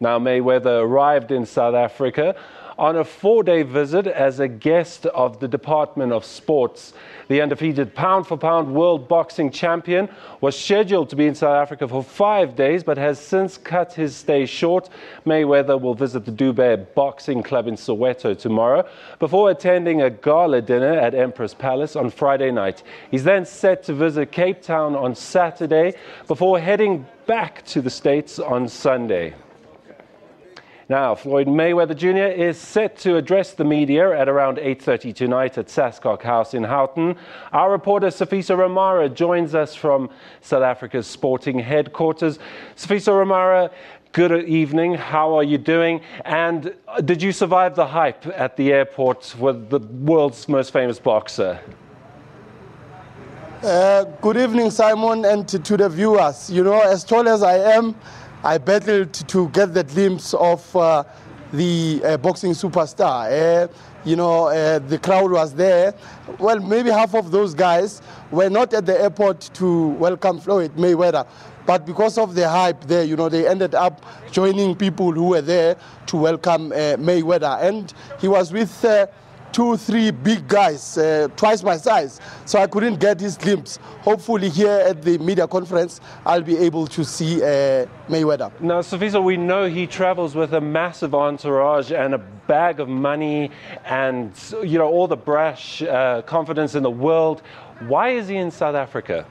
Now, Mayweather arrived in South Africa on a 4-day visit as a guest of the Department of Sports. The undefeated pound-for-pound world boxing champion was scheduled to be in South Africa for 5 days, but has since cut his stay short. Mayweather will visit the Dubai Boxing Club in Soweto tomorrow before attending a gala dinner at Empress Palace on Friday night. He's then set to visit Cape Town on Saturday before heading back to the States on Sunday. Now, Floyd Mayweather Jr. is set to address the media at around 8:30 tonight at Sascoc House in Houghton. Our reporter Sifiso Ramara joins us from South Africa's sporting headquarters. Sifiso Ramara, good evening. How are you doing? And did you survive the hype at the airport with the world's most famous boxer? Good evening, Simon, and to the viewers. You know, as tall as I am, I battled to get the glimpse of the boxing superstar. The crowd was there. Well, maybe half of those guys were not at the airport to welcome Floyd Mayweather, but because of the hype there, they ended up joining people who were there to welcome Mayweather. And he was with 2-3 big guys, twice my size, so I couldn't get his glimpse. Hopefully here at the media conference, I'll be able to see Mayweather. Now, Sifiso, we know he travels with a massive entourage and a bag of money and, all the brash confidence in the world. Why is he in South Africa?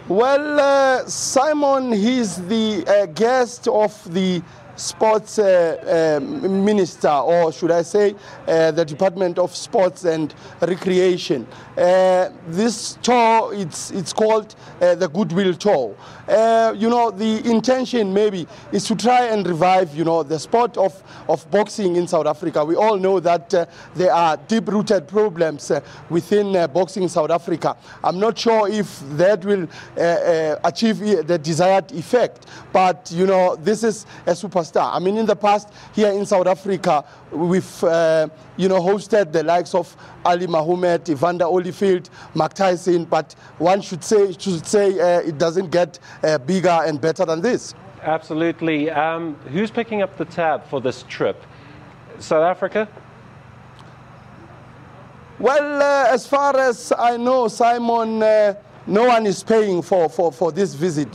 Well, Simon, he's the guest of the sports minister, or should I say the Department of Sports and Recreation. This tour, it's called the Goodwill Tour. The intention maybe is to try and revive, the sport of boxing in South Africa. We all know that there are deep-rooted problems within boxing in South Africa. I'm not sure if that will achieve the desired effect, but, this is a superstar. I mean, in the past, here in South Africa, we've, hosted the likes of Ali Mahomet, Evander Holyfield, Mike Tyson, but one should say it doesn't get bigger and better than this. Absolutely. Who's picking up the tab for this trip? South Africa? Well, as far as I know, Simon, no one is paying for this visit.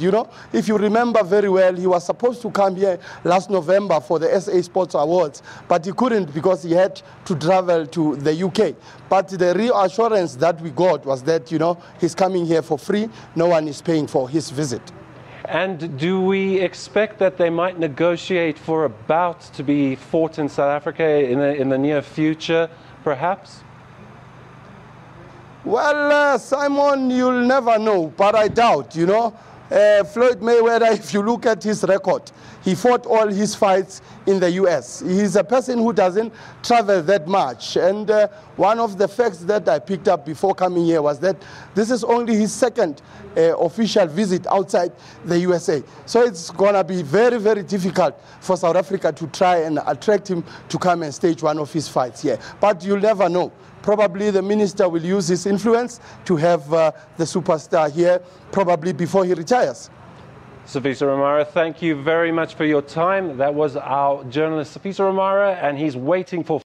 If you remember very well, he was supposed to come here last November for the SA Sports Awards, but he couldn't because he had to travel to the UK. But the reassurance that we got was that, he's coming here for free. No one is paying for his visit. And do we expect that they might negotiate for a bout to be fought in South Africa in the near future, perhaps? Well, Simon, you'll never know, but I doubt, Floyd Mayweather, if you look at his record, he fought all his fights in the US. He's a person who doesn't travel that much. And one of the facts that I picked up before coming here was that this is only his second official visit outside the USA. So it's going to be very, very difficult for South Africa to try and attract him to come and stage one of his fights here. But you'll never know. Probably the minister will use his influence to have the superstar here, probably before he retires. Sifiso Ramara, thank you very much for your time. That was our journalist Sifiso Ramara, and he's waiting for